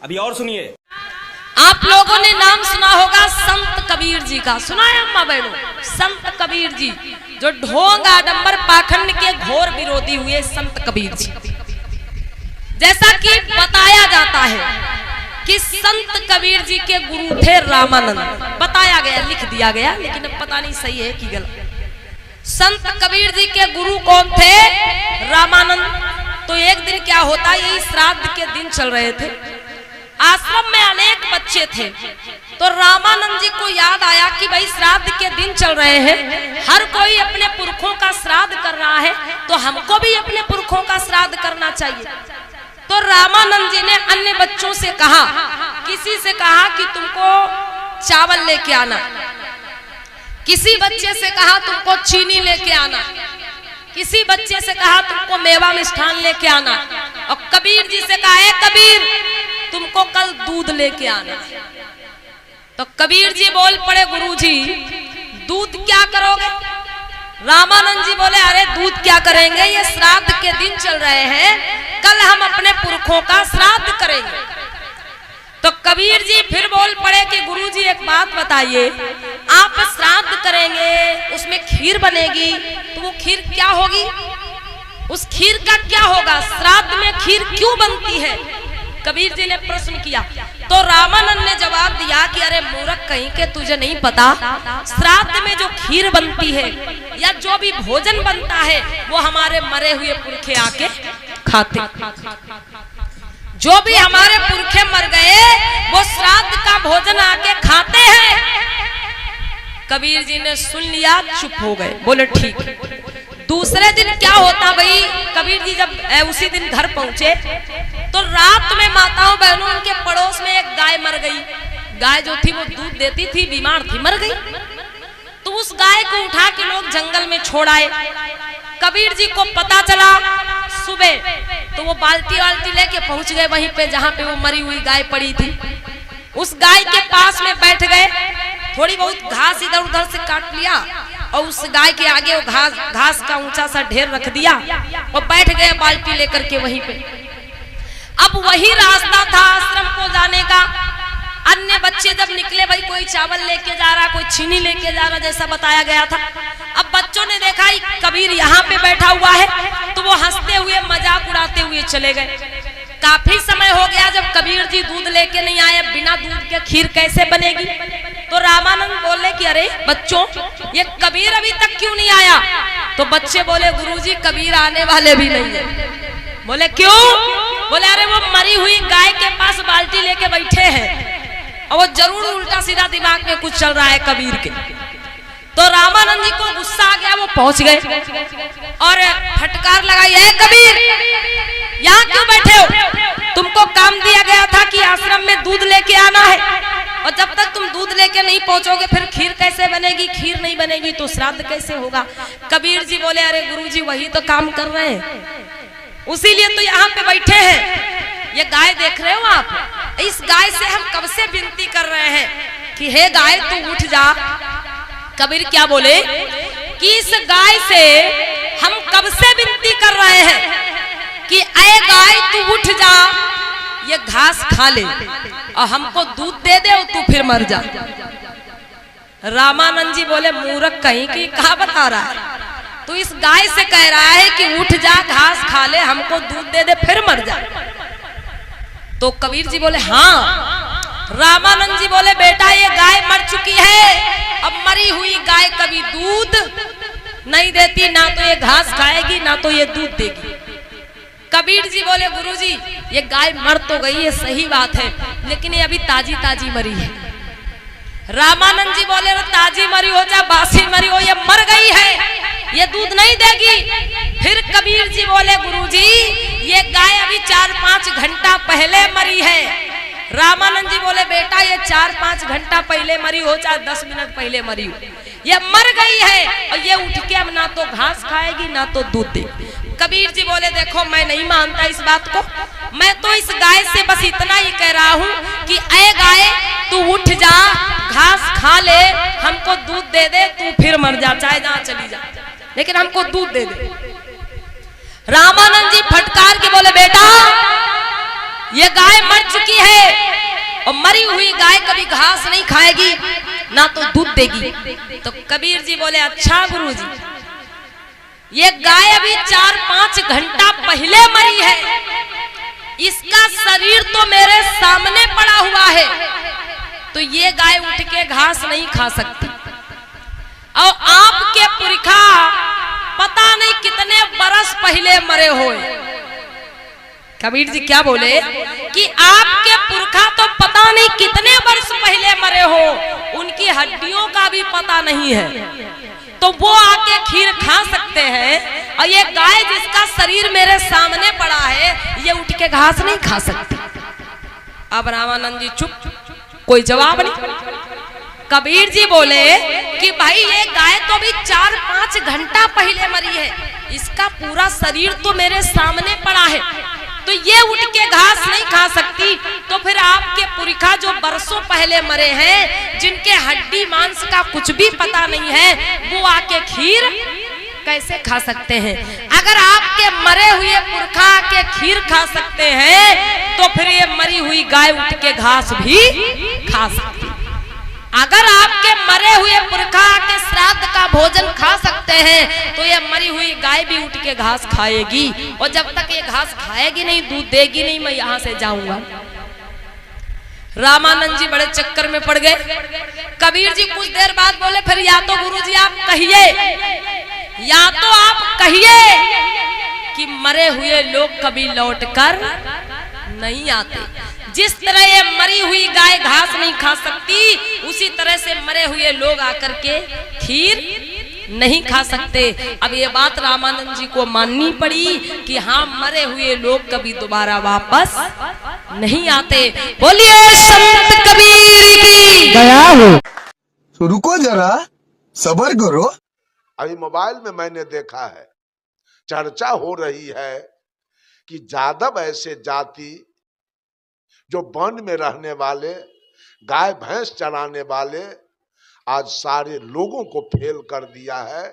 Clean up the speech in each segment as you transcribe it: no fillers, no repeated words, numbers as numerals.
अभी और सुनिए। आप लोगों ने नाम सुना होगा संत कबीर जी का, सुना है अम्मा बहनों? संत कबीर जी जो ढोंग आडंबर पाखंड के घोर विरोधी हुए संत कबीर जी। जैसा कि बताया जाता है कि संत कबीर जी के गुरु थे रामानंद, बताया गया, लिख दिया गया, लेकिन अब पता नहीं सही है कि गलत। संत कबीर जी के गुरु कौन थे? रामानंद। तो एक दिन क्या होता, यही श्राद्ध के दिन चल रहे थे, आश्रम में अनेक बच्चे थे, तो रामानंद जी को याद आया कि भाई श्राद्ध के दिन चल रहे हैं, हर कोई अपने पुरखों का श्राद्ध कर रहा है, तो हमको भी अपने पुरखों का श्राद्ध करना चाहिए। तो रामानंद जी ने अन्य बच्चों से कहा, किसी से कहा कि तुमको चावल लेके आना, किसी बच्चे से कहा तुमको चीनी लेके आना, किसी बच्चे से कहा तुमको मेवा मिष्ठान लेके आना, और कबीर जी से कहा है कबीर तुमको कल दूध लेके आना। तो कबीर जी बोल पड़े, गुरुजी दूध क्या करोगे? रामानंद जी बोले, अरे दूध क्या करेंगे, ये श्राद्ध के दिन चल रहे हैं, कल हम अपने पुरखों का श्राद्ध करेंगे। तो कबीर जी फिर बोल पड़े कि गुरुजी एक बात बताइए, आप श्राद्ध करेंगे, उसमें खीर बनेगी, तो वो खीर क्या होगी? उस खीर का क्या होगा? श्राद्ध में खीर क्यों बनती है? कबीर जी ने प्रश्न किया। तो रामानंद ने जवाब दिया कि अरे मूर्ख कहीं के, तुझे नहीं पता, श्राद्ध में जो खीर बनती है या जो भी भोजन बनता है वो हमारे मरे हुए पुरखे आके खाते। जो भी हमारे पुरखे मर गए वो श्राद्ध का भोजन आके खाते हैं। कबीर जी ने सुन लिया, चुप हो गए, बोले ठीक। दूसरे दिन क्या होता भाई, कबीर जी जब उसी दिन घर पहुंचे तो रात में माताओं बहनों उनके पड़ोस में एक गाय मर गई। गाय जो थी वो दूध देती थी, बीमार थी, मर गई। तो उस गाय को उठा के लोग जंगल में छोड़ आए। कबीर जी को पता चला सुबह, तो वो बाल्टी वाल्टी लेके पहुंच गए वहीं पे जहां पे वो मरी हुई गाय पड़ी थी। उस गाय के पास में बैठ गए, थोड़ी बहुत घास इधर उधर से काट लिया और उस गाय के आगे वो घास का ऊंचा सा ढेर रख दिया और बैठ गए बाल्टी लेकर के वहीं पे। अब वही रास्ता था आश्रम को जाने का। अन्य बच्चे जब निकले, भाई कोई चावल लेके जा रहा, कोई चीनी लेके जा रहा, जैसा बताया गया था। अब बच्चों ने देखा कबीर यहाँ पे बैठा हुआ है, तो वो हंसते हुए मजाक उड़ाते हुए चले गए। काफी समय हो गया जब कबीर जी दूध लेके नहीं आए, बिना दूध के खीर कैसे बनेगी? तो रामानंद बोले कि अरे बच्चों, ये कबीर अभी तक क्यों नहीं आया? तो बच्चे बोले, गुरुजी कबीर आने वाले भी नहीं है। बोले क्यों? बोले अरे वो मरी हुई गाय के पास बाल्टी लेके बैठे हैं और वो जरूर उल्टा सीधा दिमाग में कुछ चल रहा है कबीर के। तो रामानंद जी को गुस्सा आ गया, वो पहुंच गए और फटकार लगाई, है कबीर यहाँ क्यों बैठे हो? तुमको काम दिया गया था कि आश्रम में दूध लेके आना है, और जब तक तुम दूध लेके नहीं पहुंचोगे फिर खीर कैसे बनेगी? खीर नहीं बनेगी तो श्राद्ध कैसे होगा? कबीर जी बोले, अरे गुरुजी वही तो काम कर रहे हैं, उसीलिए तो यहाँ पे बैठे हैं। ये गाय देख रहे हो आप, इस गाय से हम कब से विनती कर रहे हैं कि हे गाय तू उठ जा। कबीर क्या बोले कि इस गाय से हम कब से विनती कर रहे हैं कि ऐ गाय तू उठ जा, ये घास खा ले और हमको दूध दे दे और तू फिर मर जा। रामानंद जी बोले, मूर्ख कहीं की, कहा बता रहा है? तो इस गाय से कह रहा है कि उठ जा, घास खा ले, हमको दूध दे दे, फिर मर जा। तो कबीर जी बोले हाँ। रामानंद जी बोले, बेटा ये गाय मर चुकी है, अब मरी हुई गाय कभी दूध नहीं देती, ना तो ये घास खाएगी ना तो ये दूध देगी। कबीर जी बोले, गुरुजी ये गाय मर तो गई है, सही बात है, लेकिन ये अभी ताजी ताजी मरी है। रामानंद जी बोले, ताजी मरी हो चाहे बासी मरी हो, ये मर गई है, ये दूध नहीं देगी। फिर कबीर जी बोले, गुरुजी ये गाय अभी 4-5 घंटा पहले मरी है। रामानंद जी बोले, बेटा ये 4-5 घंटा पहले मरी हो चाहे 10 मिनट पहले मरी हो, ये मर गई है और ये उठ के अब ना तो घास खाएगी ना तो दूध देगी। कबीर जी बोले, देखो मैं नहीं मानता इस बात को, मैं तो इस गाय से बस इतना ही कह रहा हूँ कि ऐ गाय तू उठ जा, घास खा ले, हमको दूध दे दे, तू फिर मर जा, चाहे जहाँ चली जा, लेकिन हमको दूध दे दे। रामानंद जी फटकार के बोले, बेटा ये गाय मर चुकी है और मरी हुई गाय कभी घास नहीं खाएगी ना तो दूध देगी। तो कबीर जी बोले अच्छा गुरुजी, ये गाय अभी 4-5 घंटा पहले मरी है, इसका शरीर तो मेरे सामने पड़ा हुआ है, तो ये गाय उठ के घास नहीं खा सकती। और आपके पुरखा पता नहीं कितने बरस पहले मरे हुए। कबीर जी क्या बोले कि आपके पुरखा तो पता नहीं कितने वर्ष पहले मरे हो, उनकी हड्डियों का भी पता नहीं है, तो वो आके खीर खा सकते हैं, और ये गाय जिसका शरीर मेरे सामने पड़ा है ये उठ के घास नहीं खा सकती। अब रामानंद जी चुप, कोई जवाब नहीं। कबीर जी बोले कि भाई ये गाय तो अभी 4-5 घंटा पहले मरी है, इसका पूरा शरीर तो मेरे सामने पड़ा है, तो ये उठ के घास नहीं खा सकती, तो फिर आपके पुरखा जो बरसों पहले मरे हैं, जिनके हड्डी मांस का कुछ भी पता नहीं है, वो आके खीर कैसे खा सकते हैं? अगर आपके मरे हुए पुरखा आके खीर खा सकते हैं, तो फिर ये मरी हुई गाय उठ के घास भी खा सकती। अगर आपके मरे हुए पुरखा के श्राद्ध का भोजन खा सकते हैं, तो ये मरी हुई गाय भी उठ के घास खाएगी, और जब तक ये घास खाएगी नहीं, दूध देगी नहीं, मैं यहां से जाऊंगा। रामानंद जी बड़े चक्कर में पड़ गए। कबीर जी कुछ देर बाद बोले फिर या तो गुरुजी आप कहिए, या तो आप कहिए कि मरे हुए लोग कभी लौटकर नहीं आते। जिस तरह ये मरी हुई गाय घास नहीं खा सकती, उसी तरह से मरे हुए लोग आकर के खीर नहीं खा सकते। अब ये बात रामानंद जी को माननी पड़ी कि हाँ, मरे हुए लोग कभी दोबारा वापस नहीं आते। बोलिए संत कबीर की गया हो। तो रुको जरा, सब्र करो। अभी मोबाइल में मैंने देखा है, चर्चा हो रही है कि यादव ऐसे जाति जो वन में रहने वाले, गाय भैंस चराने वाले, आज सारे लोगों को फेल कर दिया है।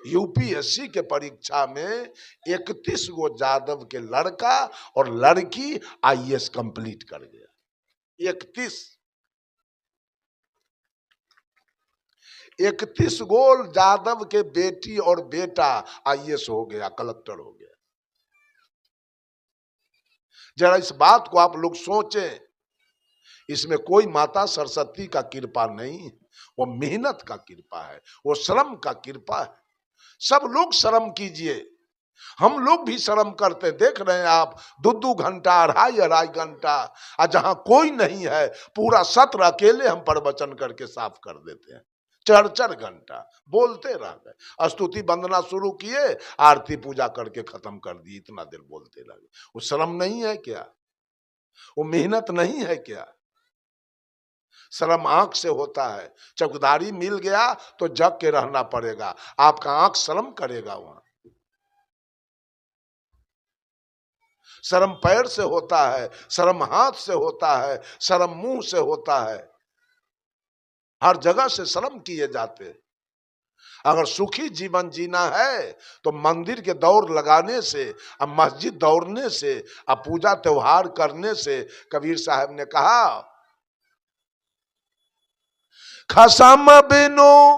यूपीएससी के परीक्षा में 31 गो यादव के लड़का और लड़की आईएएस कंप्लीट कर गया। 31 गो यादव के बेटी और बेटा आईएएस हो गया, कलेक्टर हो गया। जरा इस बात को आप लोग सोचें, इसमें कोई माता सरस्वती का कृपा नहीं है, वो मेहनत का कृपा है, वो श्रम का कृपा है। सब लोग श्रम कीजिए, हम लोग भी श्रम करते, देख रहे हैं आप, 2-2 घंटा, 2.5 घंटा, और जहां कोई नहीं है पूरा सत्र अकेले हम प्रवचन करके साफ कर देते हैं। 4-4 घंटा बोलते रह गए, स्तुति वंदना शुरू किए, आरती पूजा करके खत्म कर दी, इतना देर बोलते रह गए। वो श्रम नहीं है क्या? वो मेहनत नहीं है क्या? श्रम आंख से होता है। चौकीदारी मिल गया तो जग के रहना पड़ेगा, आपका आंख श्रम करेगा। वहां श्रम पैर से होता है, श्रम हाथ से होता है, श्रम मुंह से होता है, हर जगह से श्रम किए जाते। अगर सुखी जीवन जीना है तो मंदिर के दौड़ लगाने से, अब मस्जिद दौड़ने से, अब पूजा त्योहार करने से, कबीर साहब ने कहा खसम बिनु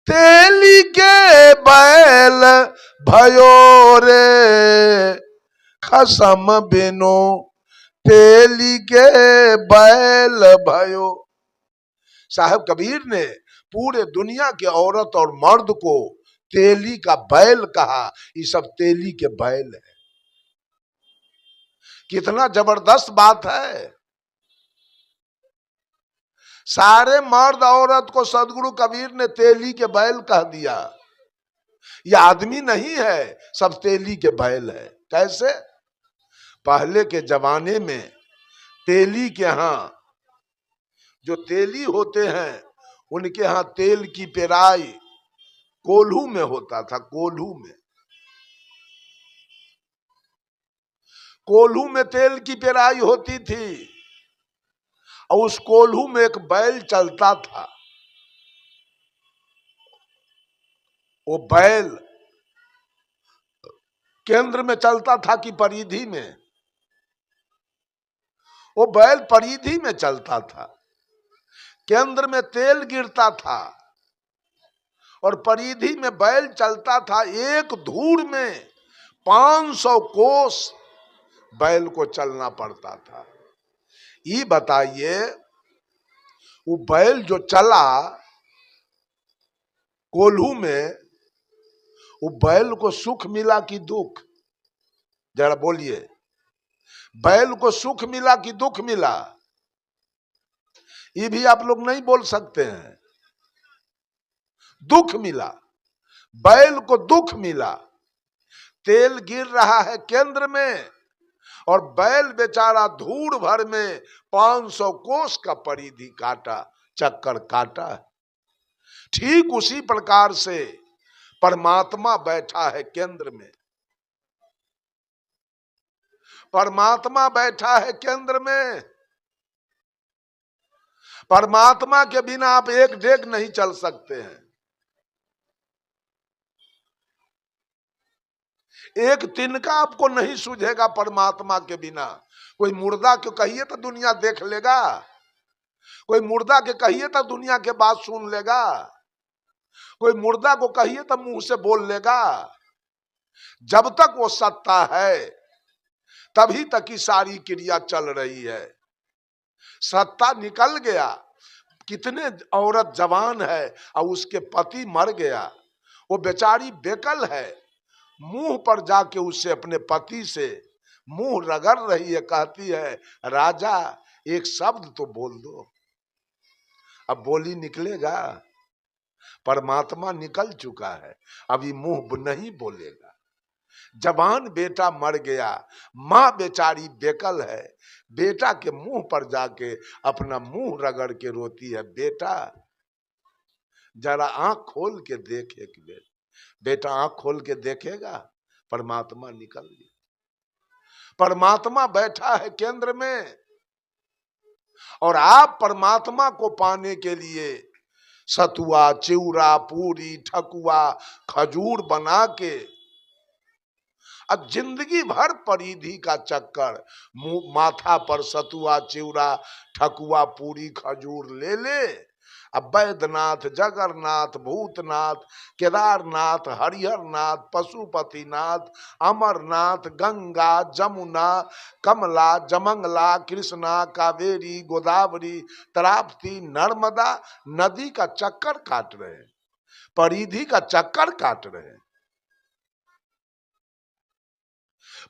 तेली के बैल भयो रे, खसम बिनु तेली के बैल भयो। साहब कबीर ने पूरे दुनिया के औरत और मर्द को तेली का बैल कहा। ये सब तेली के बैल है। कितना जबरदस्त बात है। सारे मर्द औरत को सदगुरु कबीर ने तेली के बैल कह दिया। यह आदमी नहीं है, सब तेली के बैल है। कैसे? पहले के जमाने में तेली के यहां जो तेली होते हैं, उनके यहां तेल की पेराई कोल्हू में होता था। कोल्हू में तेल की पेराई होती थी, और उस कोल्हू में एक बैल चलता था। वो बैल केंद्र में चलता था कि परिधि में? वो बैल परिधि में चलता था, केंद्र में तेल गिरता था और परिधि में बैल चलता था। एक धूर में 500 कोस बैल को चलना पड़ता था। ये बताइए, वो बैल जो चला कोल्हू में, वो बैल को सुख मिला कि दुख? जरा बोलिए, बैल को सुख मिला कि दुख मिला? ये भी आप लोग नहीं बोल सकते हैं। दुख मिला, बैल को दुख मिला। तेल गिर रहा है केंद्र में और बैल बेचारा धूड़ भर में 500 कोस का परिधि काटा, चक्कर काटा। ठीक उसी प्रकार से परमात्मा बैठा है केंद्र में। परमात्मा बैठा है केंद्र में। परमात्मा के बिना आप एक डेग नहीं चल सकते हैं। एक तिनका आपको नहीं सूझेगा परमात्मा के बिना। कोई मुर्दा को कहिए तो दुनिया देख लेगा, कोई मुर्दा के कहिए तो दुनिया के बात सुन लेगा, कोई मुर्दा को कहिए तो मुंह से बोल लेगा। जब तक वो सत्ता है तभी तक की सारी क्रिया चल रही है। सत्ता निकल गया, कितने औरत जवान है और उसके पति मर गया, वो बेचारी बेकल है, मुंह पर जाके उससे अपने पति से मुंह रगड़ रही है, कहती है राजा एक शब्द तो बोल दो। अब बोली निकलेगा? परमात्मा निकल चुका है, अभी मुंह नहीं बोलेगा। जवान बेटा मर गया, माँ बेचारी बेकल है, बेटा के मुंह पर जाके अपना मुंह रगड़ के रोती है, बेटा जरा आंख खोल के देख एक बेर। बेटा आंख खोल के देखेगा, परमात्मा निकल गया। परमात्मा बैठा है केंद्र में और आप परमात्मा को पाने के लिए सतुआ, चिवड़ा, पूरी, ठकुआ, खजूर बना के अब जिंदगी भर परिधि का चक्कर, माथा पर सतुआ, चिवड़ा, ठकुआ, पूरी, खजूर ले ले। अब बैद्यनाथ, जगन्नाथ, भूतनाथ, केदारनाथ, हरिहरनाथ, पशुपतिनाथ, अमरनाथ, गंगा, जमुना, कमला, जमंगला, कृष्णा, कावेरी, गोदावरी, ताप्ती, नर्मदा नदी का चक्कर काट रहे हैं, परिधि का चक्कर काट रहे हैं,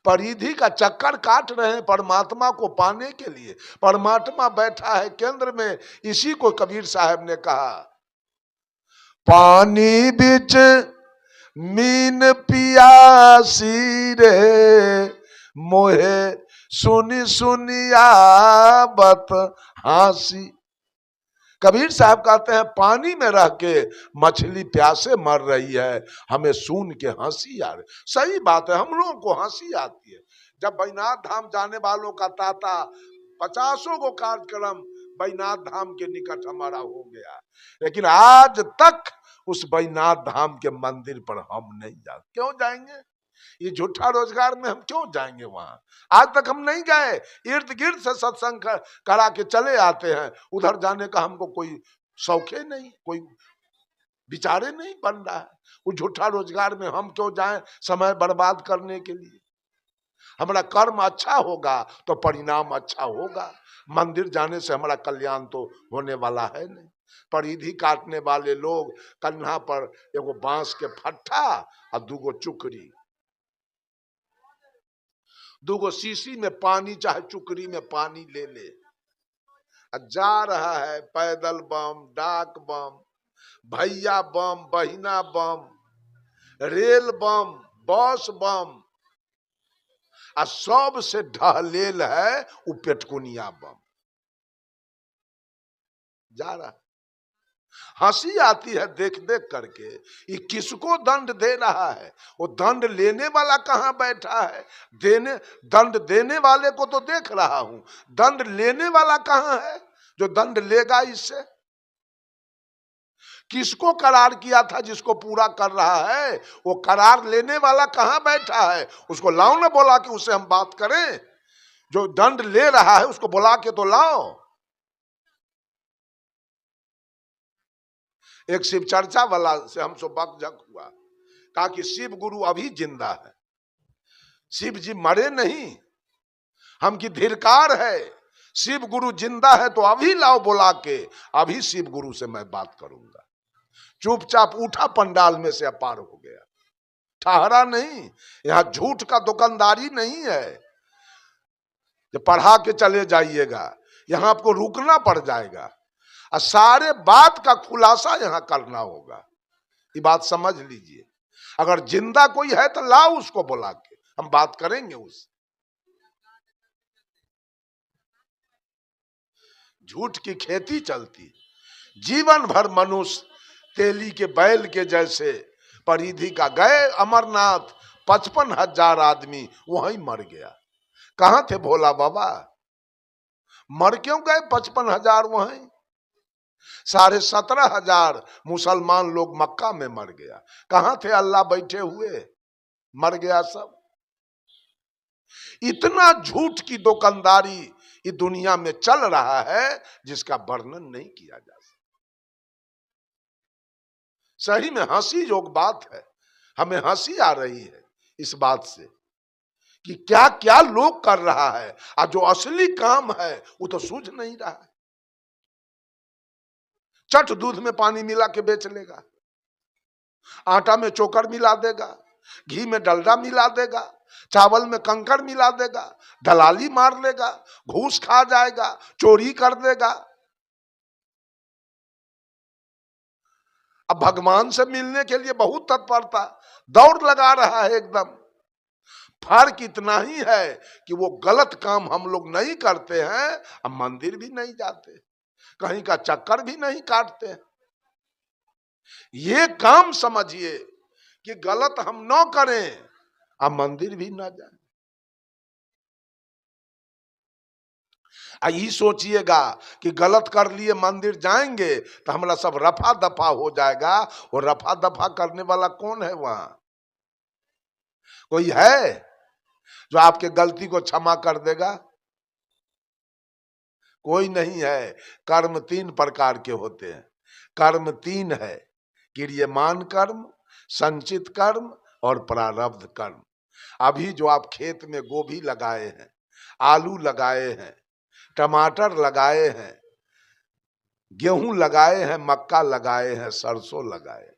परिधि का चक्कर काट रहे हैं परमात्मा को पाने के लिए। परमात्मा बैठा है केंद्र में। इसी को कबीर साहब ने कहा, पानी बिच मीन पियासी रे, मोहे सुनी सुनिया बत हासी। कबीर साहब कहते हैं पानी में रह के मछली प्यासे मर रही है, हमें सुन के हंसी आ रही। सही बात है, हम लोगों को हंसी आती है। जब बैजनाथ धाम जाने वालों का ताता 50 को कार्यक्रम बैजनाथ धाम के निकट हमारा हो गया, लेकिन आज तक उस बैजनाथ धाम के मंदिर पर हम नहीं जाते। क्यों जाएंगे? ये झूठा रोजगार में हम क्यों जाएंगे वहां? आज तक हम नहीं गए। इर्द गिर्द से सत्संग करा के चले आते हैं, उधर जाने का हमको कोई शौके नहीं, कोई विचारे नहीं बन रहा है। वो झूठा रोजगार में हम क्यों जाएं समय बर्बाद करने के लिए? हमारा कर्म अच्छा होगा तो परिणाम अच्छा होगा। मंदिर जाने से हमारा कल्याण तो होने वाला है नहीं। परिधि काटने वाले लोग कन्हा पर एगो बांस के फट्ठा और 2 चुकरी, 2 शीशी में पानी चाहे चुकरी में पानी ले ले, जा रहा है पैदल बम, डाक बम, भैया बम, बहिना बम, रेल बम, बस बम, और सबसे ढहलेल है वो पेटकुनिया बम। जा रहा, हंसी आती है देख देख करके। ये किसको दंड दे रहा है? वो दंड लेने वाला कहाँ बैठा है? दंड देने वाले को तो देख रहा हूं, दंड लेने वाला कहाँ है जो दंड लेगा इससे? किसको करार किया था जिसको पूरा कर रहा है? वो करार लेने वाला कहाँ बैठा है? उसको लाओ ना, बोला कि उससे हम बात करें। जो दंड ले रहा है उसको बुला के तो लाओ। एक शिव चर्चा वाला से हम सब बकझक हुआ, कहा कि शिव गुरु अभी जिंदा है, शिव जी मरे नहीं, हम की धिक्कार है, शिव गुरु जिंदा है तो अभी लाओ बुला के, अभी शिव गुरु से मैं बात करूंगा। चुपचाप उठा, पंडाल में से अपार हो गया, ठहरा नहीं। यहां झूठ का दुकानदारी नहीं है जो पढ़ा के चले जाइएगा, यहां आपको रुकना पड़ जाएगा और सारे बात का खुलासा यहां करना होगा। ये बात समझ लीजिए। अगर जिंदा कोई है तो लाओ उसको बुला के, हम बात करेंगे उससे। झूठ की खेती चलती, जीवन भर मनुष्य तेली के बैल के जैसे परिधि का गए अमरनाथ, 55,000 आदमी वहीं मर गया। कहां थे भोला बाबा? मर क्यों गए 55,000 वहीं? 17,500 मुसलमान लोग मक्का में मर गया। कहां थे अल्लाह बैठे हुए? मर गया सब। इतना झूठ की दुकानदारी इस दुनिया में चल रहा है जिसका वर्णन नहीं किया जा सकता। सही में हंसी योग बात है, हमें हंसी आ रही है इस बात से कि क्या क्या लोग कर रहा है, और जो असली काम है वो तो सूझ नहीं रहा है। चट दूध में पानी मिला के बेच लेगा, आटा में चोकर मिला देगा, घी में डलडा मिला देगा, चावल में कंकड़ मिला देगा, दलाली मार लेगा, घूस खा जाएगा, चोरी कर देगा। अब भगवान से मिलने के लिए बहुत तत्परता, दौड़ लगा रहा है एकदम। फर्क इतना ही है कि वो गलत काम हम लोग नहीं करते हैं, अब मंदिर भी नहीं जाते, कहीं का चक्कर भी नहीं काटते हैं। ये काम समझिए कि गलत हम न करें, अब मंदिर भी ना जाए। यही सोचिएगा कि गलत कर लिए मंदिर जाएंगे तो हमारा सब रफा दफा हो जाएगा। और रफा दफा करने वाला कौन है वहां? कोई है जो आपके गलती को क्षमा कर देगा? कोई नहीं है। कर्म 3 प्रकार के होते हैं। कर्म 3 है, क्रियमान कर्म, संचित कर्म और प्रारब्ध कर्म। अभी जो आप खेत में गोभी लगाए हैं, आलू लगाए हैं, टमाटर लगाए हैं, गेहूं लगाए हैं, मक्का लगाए हैं, सरसों लगाए,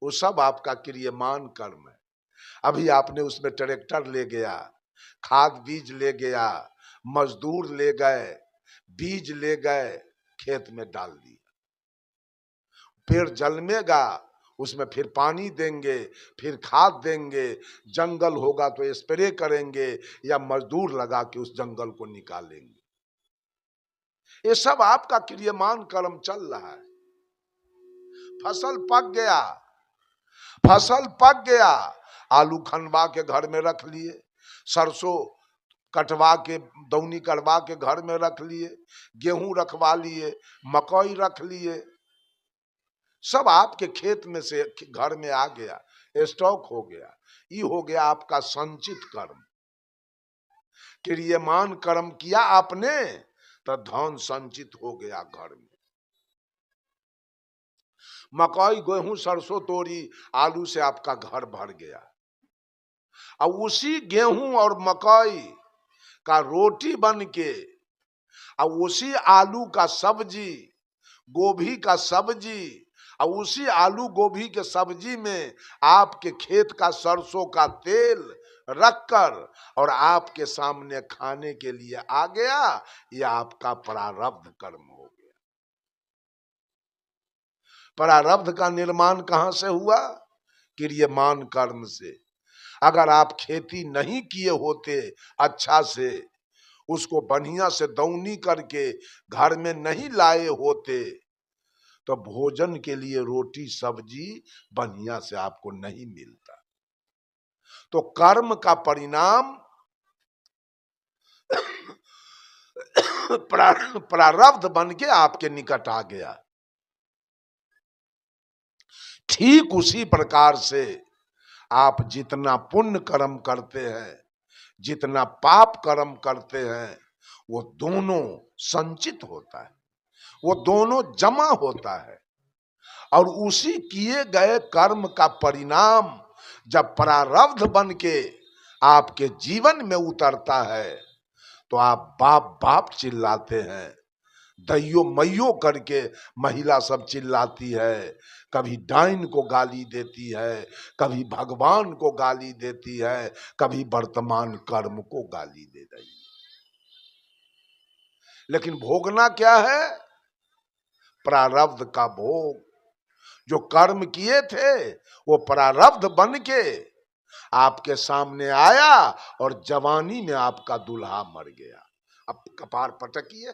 वो सब आपका क्रियमान कर्म है। अभी आपने उसमें ट्रैक्टर ले गया, खाद बीज ले गया, मजदूर ले गए, बीज ले गए, खेत में डाल दिया। पेड़ जन्मेगा, उसमें फिर पानी देंगे, फिर खाद देंगे, जंगल होगा तो स्प्रे करेंगे या मजदूर लगा के उस जंगल को निकालेंगे। ये सब आपका क्रियमान कर्म चल रहा है। फसल पक गया, फसल पक गया, आलू खनवा के घर में रख लिए, सरसों कटवा के दौनी करवा के घर में रख लिए, गेहूं रखवा लिए, मकई रख लिए, सब आपके खेत में से घर में आ गया, स्टॉक हो गया। ये हो गया आपका संचित कर्म। क्रियमान कर्म किया आपने तो धन संचित हो गया घर में। मकई गेहूं सरसों तोरी आलू से आपका घर भर गया। अब उसी गेहूं और मकई का रोटी बन के, अब उसी आलू का सब्जी, गोभी का सब्जी, और उसी आलू गोभी के सब्जी में आपके खेत का सरसों का तेल रखकर और आपके सामने खाने के लिए आ गया। यह आपका प्रारब्ध कर्म हो गया। प्रारब्ध का निर्माण कहां से हुआ? क्रियमान कर्म से। अगर आप खेती नहीं किए होते अच्छा से, उसको बढ़िया से दौनी करके घर में नहीं लाए होते, तो भोजन के लिए रोटी सब्जी बढ़िया से आपको नहीं मिलता। तो कर्म का परिणाम प्रारब्ध बन के आपके निकट आ गया। ठीक उसी प्रकार से आप जितना पुण्य कर्म करते हैं, जितना पाप कर्म करते हैं वो दोनों संचित होता है, वो दोनों जमा होता है, और उसी किए गए कर्म का परिणाम जब प्रारब्ध बन के आपके जीवन में उतरता है तो आप बाप बाप चिल्लाते हैं, दैयो मैयो करके महिला सब चिल्लाती है, कभी डाइन को गाली देती है, कभी भगवान को गाली देती है, कभी वर्तमान कर्म को गाली दे रही है। लेकिन भोगना क्या है? प्रारब्ध का भोग। जो कर्म किए थे वो प्रारब्ध बन के आपके सामने आया और जवानी में आपका दूल्हा मर गया। अब कपार पटकिए,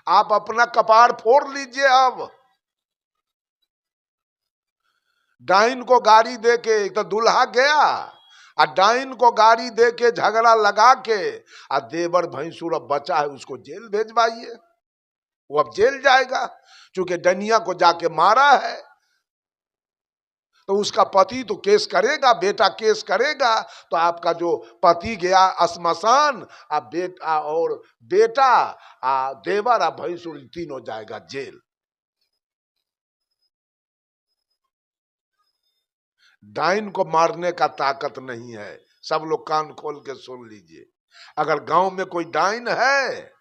आप अपना कपार फोड़ लीजिए। अब डाइन को गाड़ी दे के तो दूल्हा गया, और डाइन को गाड़ी दे के झगड़ा लगा के और देवर भैंसुर अब बचा है उसको जेल भेजवाइए। वो अब जेल जाएगा, क्योंकि डनिया को जाके मारा है। तो उसका पति तो केस करेगा, बेटा केस करेगा, तो आपका जो पति गया श्मशान, और बेटा देवर भैंसुर तीनों जाएगा जेल। डाइन को मारने का ताकत नहीं है। सब लोग कान खोल के सुन लीजिए, अगर गांव में कोई डाइन है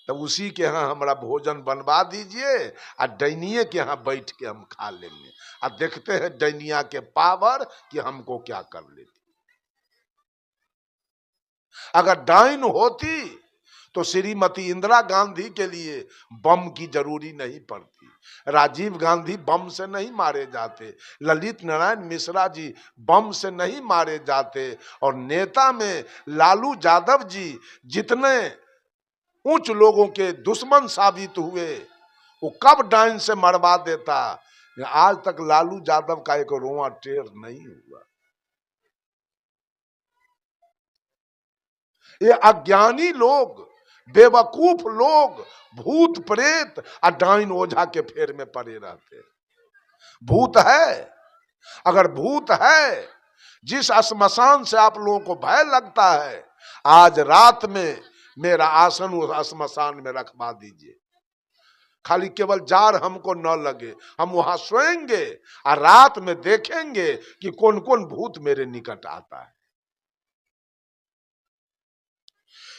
तो उसी के यहाँ हमारा भोजन बनवा दीजिए, और डैनिये के यहाँ बैठ के हम खा लेंगे, और देखते हैं डैनिया के पावर कि हमको क्या कर लेती। अगर डाइन होती तो श्रीमती इंदिरा गांधी के लिए बम की जरूरी नहीं पड़ती, राजीव गांधी बम से नहीं मारे जाते, ललित नारायण मिश्रा जी बम से नहीं मारे जाते, और नेता में लालू यादव जी जितने उच्च लोगों के दुश्मन साबित हुए, वो कब डाइन से मरवा देता। आज तक लालू यादव का एक रोआ टेढ़ नहीं हुआ। ये अज्ञानी लोग, बेवकूफ लोग भूत प्रेत और डाइन ओझा के फेर में पड़े रहते। भूत है, अगर भूत है, जिस श्मशान से आप लोगों को भय लगता है, आज रात में मेरा आसन उस श्मशान में रखवा दीजिए। खाली केवल जार हमको न लगे, हम वहां सोएंगे और रात में देखेंगे कि कौन कौन भूत मेरे निकट आता है।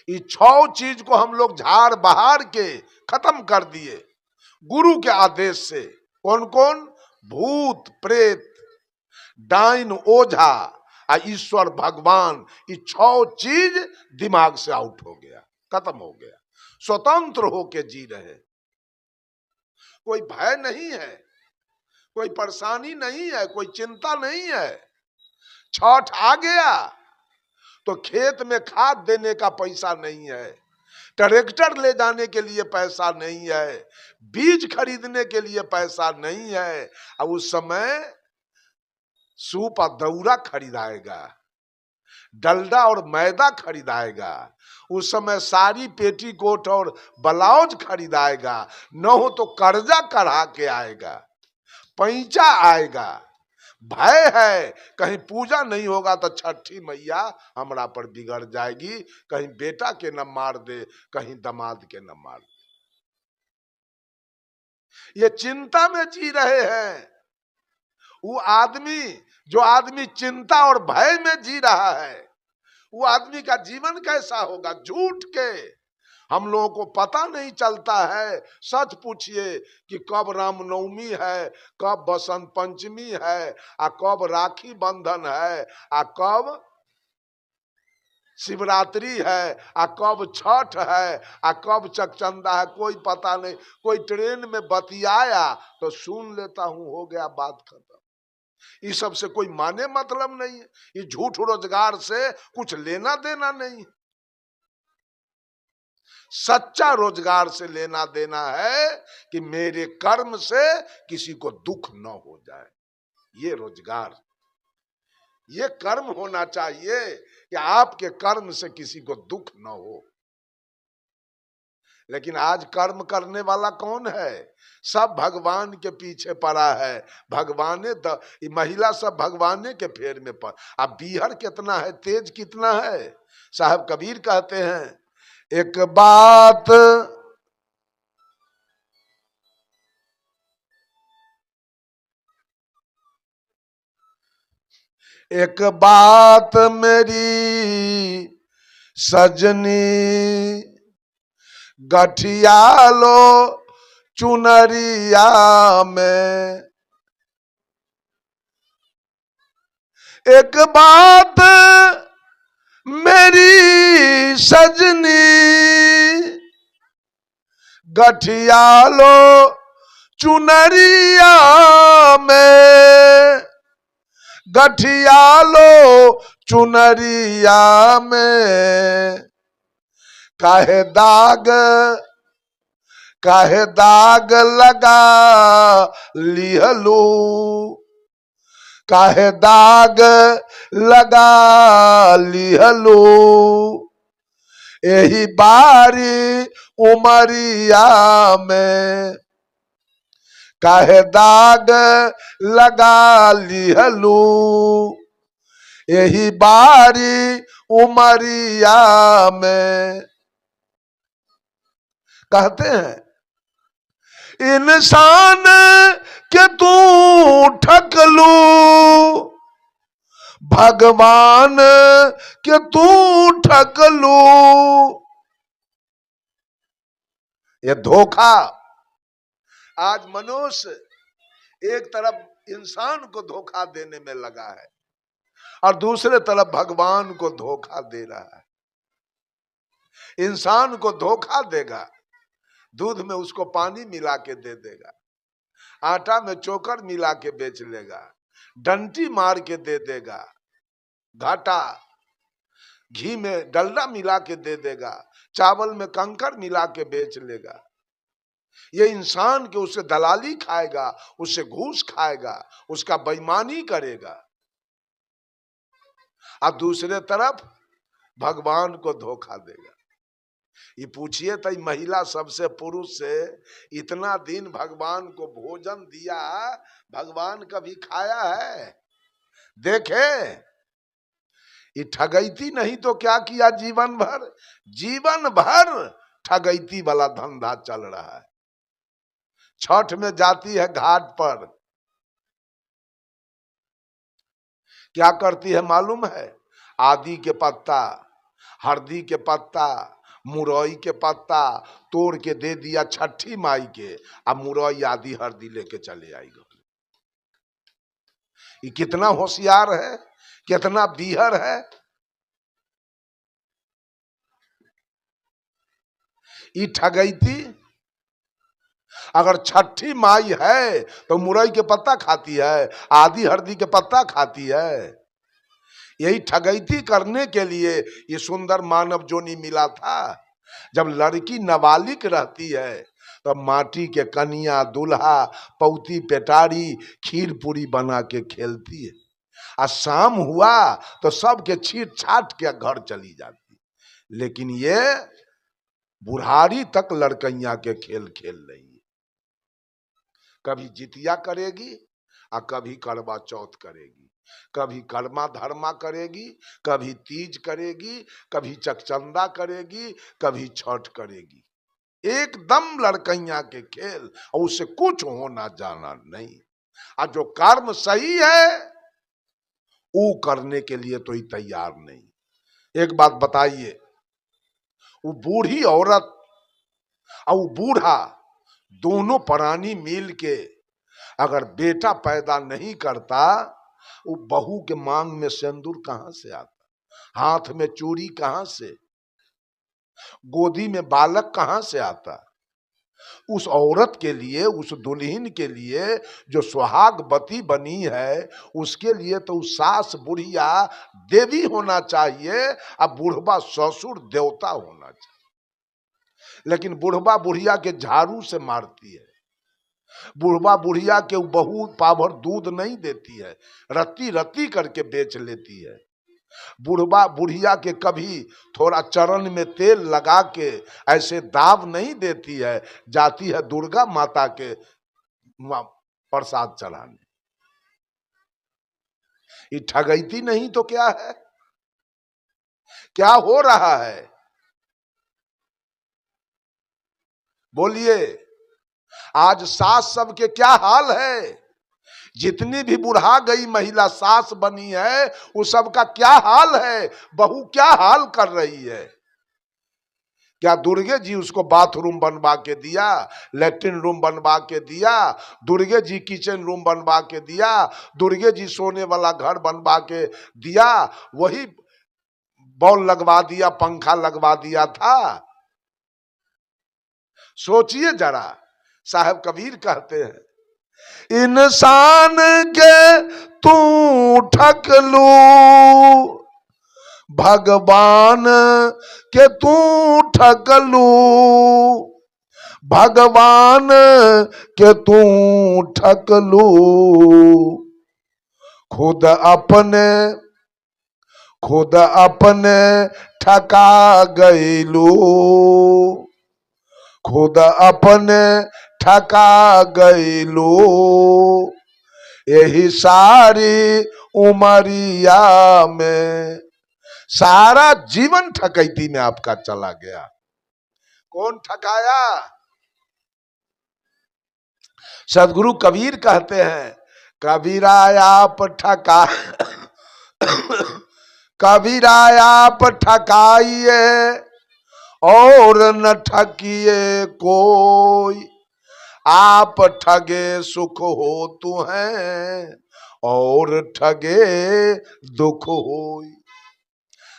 ये 6 चीज को हम लोग झाड़ बहार के खत्म कर दिए गुरु के आदेश से। कौन कौन? भूत प्रेत, डाइन ओझा और ईश्वर भगवान। ये 6 चीज दिमाग से आउट हो गया, खत्म हो गया। स्वतंत्र होके जी रहे, कोई भय नहीं है, कोई परेशानी नहीं है, कोई चिंता नहीं है। छठ आ गया तो खेत में खाद देने का पैसा नहीं है, ट्रैक्टर ले जाने के लिए पैसा नहीं है, बीज खरीदने के लिए पैसा नहीं है। अब उस समय सूप और दौरा खरीदाएगा, डलडा और मैदा खरीदाएगा, उस समय साड़ी पेटीकोट और ब्लाउज खरीदाएगा, न हो तो कर्जा कढ़ा के आएगा, पैंचा आएगा। भय है कहीं पूजा नहीं होगा तो छठी मैया हमरा पर बिगड़ जाएगी, कहीं बेटा के न मार दे, कहीं दामाद के न मार दे। ये चिंता में जी रहे हैं। वो आदमी, जो आदमी चिंता और भय में जी रहा है, वो आदमी का जीवन कैसा होगा? झूठ के हम लोगों को पता नहीं चलता है। सच पूछिए कि कब रामनवमी है, कब बसंत पंचमी है, आ कब राखी बंधन है, आ कब शिवरात्रि है, आ कब छठ है, आ कब चकचंदा है, कोई पता नहीं। कोई ट्रेन में बतियाया तो सुन लेता हूं, हो गया बात खत्म। ये सब से कोई माने मतलब नहीं है। ये झूठ रोजगार से कुछ लेना देना नहीं। सच्चा रोजगार से लेना देना है कि मेरे कर्म से किसी को दुख न हो जाए। ये रोजगार, ये कर्म होना चाहिए कि आपके कर्म से किसी को दुख न हो। लेकिन आज कर्म करने वाला कौन है? सब भगवान के पीछे पड़ा है। भगवाने महिला सब भगवाने के फेर में पड़। अब बीहर कितना है, तेज कितना है। साहब कबीर कहते हैं, एक बात एक बात मेरी सजनी, गठिया लो चुनरिया में। एक बात मेरी सजनी, गठिया लो चुनरिया में। गठिया लो चुनरिया में, काहे दाग लगा लिहलू। काहे दाग लगा लिहलू, यही बारी उमरिया में। काहे दाग लगा लिहलू, यही बारी उमरिया में। कहते हैं, इंसान के तू ठकलू, भगवान के तू ठकलू। ये धोखा। आज मनुष्य एक तरफ इंसान को धोखा देने में लगा है और दूसरे तरफ भगवान को धोखा दे रहा है। इंसान को धोखा देगा, दूध में उसको पानी मिला के दे देगा, आटा में चोकर मिला के बेच लेगा, डंटी मार के दे देगा, घाटा घी में डलडा मिला के दे देगा, चावल में कंकर मिला के बेच लेगा। ये इंसान के उससे दलाली खाएगा, उससे घूस खाएगा, उसका बेईमानी करेगा। और दूसरे तरफ भगवान को धोखा देगा। ये पूछिए तो महिला सबसे पुरुष से इतना दिन भगवान को भोजन दिया, भगवान कभी खाया है? देखे, ये ठगैती नहीं तो क्या किया जीवन भर? जीवन भर ठगैती वाला धंधा चल रहा है। छठ में जाती है घाट पर, क्या करती है मालूम है? आदी के पत्ता, हल्दी के पत्ता, मुरई के पत्ता तोड़ के दे दिया छठी माई के, अब मुरई आदि हल्दी लेके चले आएगा। ये कितना होशियार है, कितना बीहर है। ये ठगैती। अगर छठी माई है तो मुरई के पत्ता खाती है, आदि हल्दी के पत्ता खाती है। यही ठगैती करने के लिए ये सुंदर मानव जोनी मिला था। जब लड़की नाबालिग रहती है तो माटी के कन्या, दूल्हा, पौती, पेटारी, खीर पूरी बना के खेलती है। और शाम हुआ तो सबके छीट छाट के घर चली जाती। लेकिन ये बुढ़ारी तक लड़कैया के खेल खेल रही है। कभी जितिया करेगी और कभी करवा चौथ करेगी, कभी कर्मा धर्मा करेगी, कभी तीज करेगी, कभी चकचंदा करेगी, कभी छठ करेगी। एकदम लड़कैया के खेल, और उससे कुछ होना जाना नहीं। और जो कर्म सही है वो करने के लिए तो ही तैयार नहीं। एक बात बताइए, वो बूढ़ी औरत और वो बूढ़ा दोनों प्राणी मिल के अगर बेटा पैदा नहीं करता, वो बहू के मांग में सिंदूर कहां से आता, हाथ में चूड़ी कहां से, गोदी में बालक कहां से आता। उस औरत के लिए, उस दुल्हन के लिए जो सुहागवती बनी है, उसके लिए तो सास बुढ़िया देवी होना चाहिए और बुढ़वा ससुर देवता होना चाहिए। लेकिन बुढ़वा बुढ़िया के झाड़ू से मारती है, बुढ़वा बुढ़िया के बहू पाभर दूध नहीं देती है, रत्ती रत्ती करके बेच लेती है। बुढ़वा बुढ़िया के कभी थोड़ा चरण में तेल लगा के ऐसे दाव नहीं देती है, जाती है दुर्गा माता के प्रसाद चढ़ाने। ये ठगैती नहीं तो क्या है? क्या हो रहा है बोलिए? आज सास सबके क्या हाल है? जितनी भी बुढ़ा गई महिला सास बनी है, उस सब का क्या हाल है? बहू क्या हाल कर रही है? क्या दुर्गे जी उसको बाथरूम बनवा के दिया, लेट्रिन रूम बनवा के दिया, दुर्गे जी किचन रूम बनवा के दिया, दुर्गे जी सोने वाला घर बनवा के दिया, वही बॉल लगवा दिया, पंखा लगवा दिया था? सोचिए जरा। साहब कबीर कहते हैं, इंसान के तू ठग लू, भगवान के तू ठग लू, भगवान के तू ठग लू, खुद अपने ठका गईलू, खुद अपने ठका गईलू, यही सारी उमरिया में सारा जीवन ठकैती में आपका चला गया। कौन ठकाया? सदगुरु कबीर कहते हैं, कबीरा आप ठका कबीरा आप ठकाइए और न ठगिए कोई, आप ठगे सुख हो तू है और ठगे दुख होई।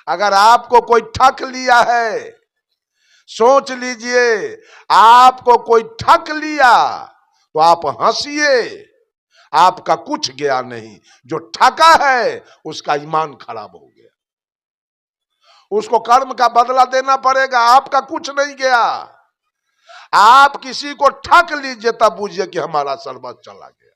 अगर आपको कोई ठग लिया है, सोच लीजिए, आपको कोई ठग लिया तो आप हंसिए, आपका कुछ गया नहीं। जो ठगा है उसका ईमान खराब हो गया, उसको कर्म का बदला देना पड़ेगा, आपका कुछ नहीं गया। आप किसी को ठग लीजिए तब बुझिए कि हमारा सर्वस्व चला गया।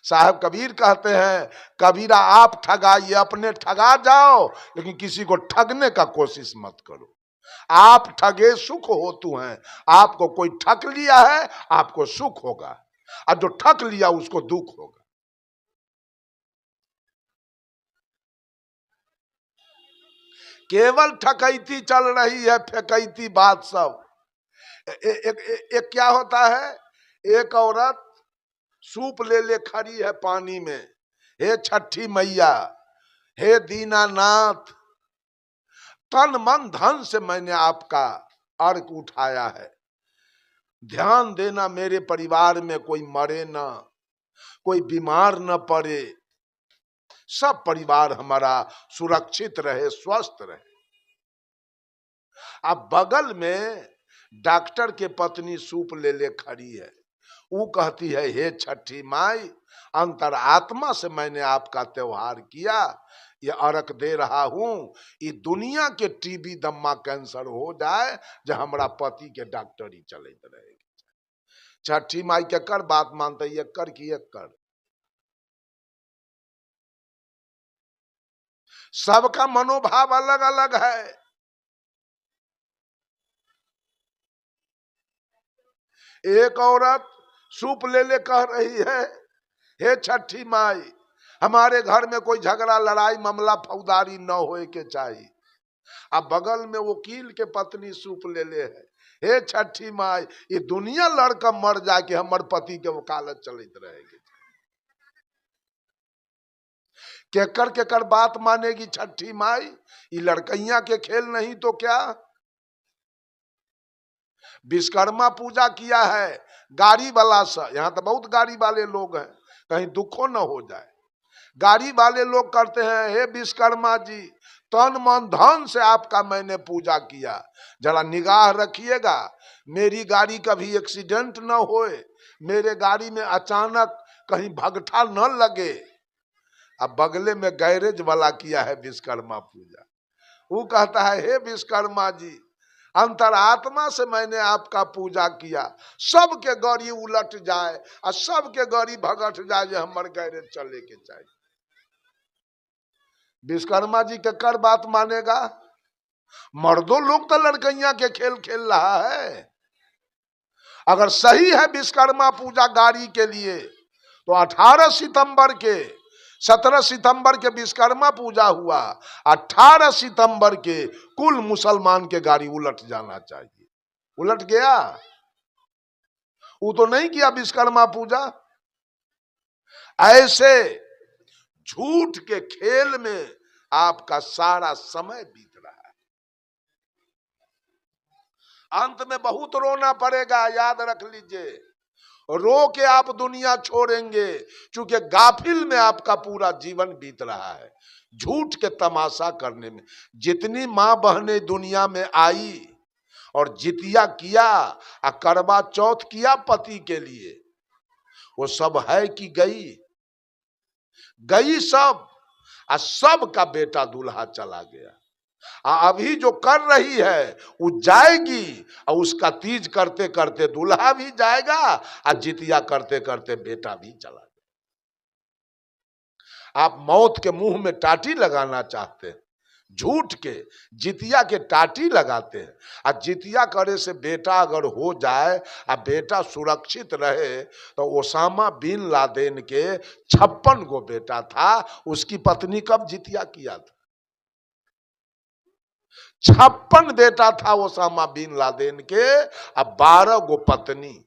साहब कबीर कहते हैं, कबीरा आप ठगाइए, अपने ठगा जाओ, लेकिन किसी को ठगने का कोशिश मत करो। आप ठगे सुख हो तू हैं। आपको कोई ठग लिया है, आपको सुख होगा, और जो ठग लिया उसको दुख होगा। केवल ठकैती चल रही है, फेकैती बात सब। एक क्या होता है, एक औरत सूप ले खड़ी है पानी में, हे छठी मैया, हे दीनानाथ, तन मन धन से मैंने आपका अर्घ उठाया है, ध्यान देना मेरे परिवार में कोई मरे ना, कोई बीमार न पड़े, सब परिवार हमारा सुरक्षित रहे, स्वस्थ रहे। अब बगल में डॉक्टर के पत्नी सूप ले खड़ी है, वो कहती है, हे छठी माई, अंतरात्मा से मैंने आपका त्योहार किया, ये अर्घ दे रहा हूं, ये दुनिया के टीबी दम्मा कैंसर हो जाए, जो हमारा पति के डॉक्टरी चलते रहेगी। छठी माई के कर बात मानते, ये कर की एक कर। सबका मनोभाव अलग अलग है। एक औरत सूप ले कह रही है, हे छठी माई, हमारे घर में कोई झगड़ा लड़ाई मामला फौजदारी न होए के चाहिए। अब बगल में वकील के पत्नी सूप ले है, हे छठी माई, ये दुनिया लड़का मर जाए कि हमार पति के वकालत चलते रहेगी। केकर बात मानेगी छठी माई? ये लड़कैया के खेल नहीं तो क्या। विश्वकर्मा पूजा किया है गाड़ी वाला से, यहाँ तो बहुत गाड़ी वाले लोग हैं, कहीं दुखो न हो जाए। गाड़ी वाले लोग करते हैं, हे विश्वकर्मा जी, तन मन धन से आपका मैंने पूजा किया, जरा निगाह रखिएगा, मेरी गाड़ी कभी एक्सीडेंट न होए, मेरे गाड़ी में अचानक कहीं भगठा न लगे। अब बगले में गैरेज वाला किया है विश्वकर्मा पूजा, वो कहता है, हे विश्वकर्मा जी, अंतरात्मा से मैंने आपका पूजा किया, सबके गाड़ी उलट जाए और सबके गाड़ी भगट जाए, जो हमारे गैरेज चले के चाहिए। विश्वकर्मा जी के कर बात मानेगा? मर्दों लोग तो लड़कइयां के खेल खेल रहा है। अगर सही है विश्वकर्मा पूजा गाड़ी के लिए, तो 18 सितंबर के 17 सितंबर के विश्वकर्मा पूजा हुआ, 18 सितंबर के कुल मुसलमान के गाड़ी उलट जाना चाहिए। उलट गया? वो तो नहीं किया विश्वकर्मा पूजा। ऐसे झूठ के खेल में आपका सारा समय बीत रहा है। अंत में बहुत रोना पड़ेगा, याद रख लीजिए। रो के आप दुनिया छोड़ेंगे, क्योंकि गाफिल में आपका पूरा जीवन बीत रहा है, झूठ के तमाशा करने में। जितनी मां बहनें दुनिया में आई और जितिया किया और करवा चौथ किया पति के लिए, वो सब है कि गई? गई सब। और सब का बेटा दूल्हा चला गया। अभी जो कर रही है वो जाएगी, और उसका तीज करते करते दूल्हा भी जाएगा और जितिया करते करते बेटा भी चला जाएगा। आप मौत के मुंह में टाटी लगाना चाहते हैं, झूठ के जितिया के टाटी लगाते हैं। और जितिया करे से बेटा अगर हो जाए और बेटा सुरक्षित रहे, तो ओसामा बिन लादेन के 56 गो बेटा था, उसकी पत्नी कब जितिया किया था? 56 बेटा था ओसामा बिन लादेन के, अब 12 गो पत्नी।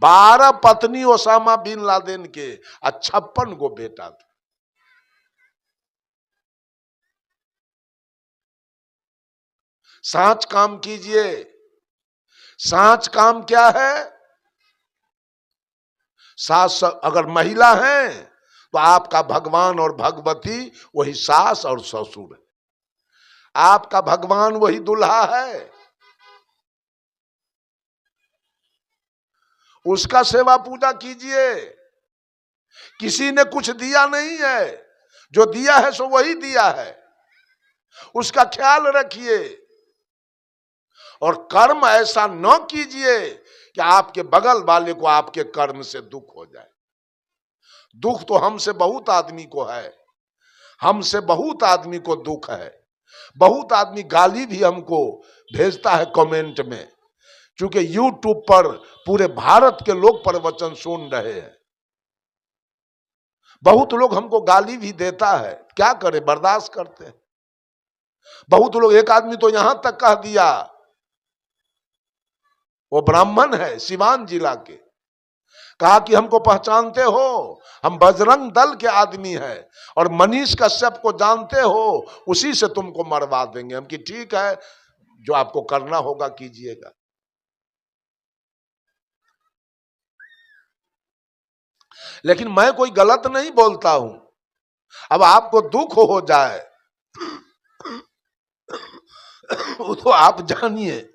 12 पत्नी ओसामा बिन लादेन के और 56 गो बेटा था। सांच काम कीजिए। सांच काम क्या है? सास अगर महिला है तो आपका भगवान और भगवती वही सास और ससुर है। आपका भगवान वही दूल्हा है, उसका सेवा पूजा कीजिए। किसी ने कुछ दिया नहीं है, जो दिया है सो वही दिया है, उसका ख्याल रखिए। और कर्म ऐसा न कीजिए कि आपके बगल वाले को आपके कर्म से दुख हो जाए। दुख तो हमसे बहुत आदमी को है, हमसे बहुत आदमी को दुख है। बहुत आदमी गाली भी हमको भेजता है कमेंट में, क्योंकि यूट्यूब पर पूरे भारत के लोग प्रवचन सुन रहे हैं। बहुत लोग हमको गाली भी देता है, क्या करें, बर्दाश्त करते हैं। बहुत लोग, एक आदमी तो यहां तक कह दिया, वो ब्राह्मण है सिवान जिला के, कहा कि हमको पहचानते हो, हम बजरंग दल के आदमी हैं और मनीष कश्यप को जानते हो, उसी से तुमको मरवा देंगे हम। कि ठीक है, जो आपको करना होगा कीजिएगा। लेकिन मैं कोई गलत नहीं बोलता हूं। अब आपको दुख हो जाए वो तो आप जानिए,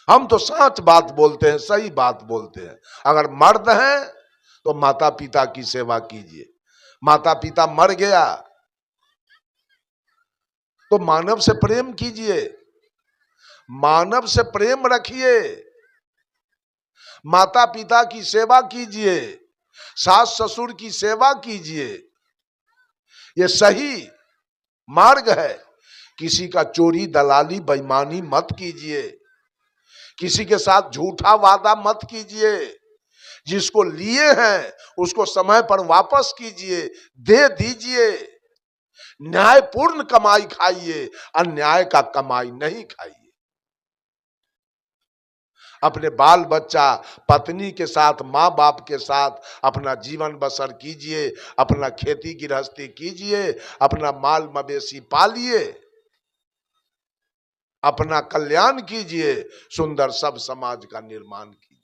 हम तो सच बात बोलते हैं, सही बात बोलते हैं। अगर मर्द हैं तो माता पिता की सेवा कीजिए। माता पिता मर गया तो मानव से प्रेम कीजिए, मानव से प्रेम रखिए, माता पिता की सेवा कीजिए, सास ससुर की सेवा कीजिए। ये सही मार्ग है। किसी का चोरी दलाली बेईमानी मत कीजिए, किसी के साथ झूठा वादा मत कीजिए। जिसको लिए हैं उसको समय पर वापस कीजिए, दे दीजिए। न्यायपूर्ण कमाई खाइए, अन्याय का कमाई नहीं खाइए। अपने बाल बच्चा पत्नी के साथ, माँ बाप के साथ अपना जीवन बसर कीजिए, अपना खेती गृहस्थी कीजिए, अपना माल मवेशी पालिए, अपना कल्याण कीजिए, सुंदर सब समाज का निर्माण कीजिए।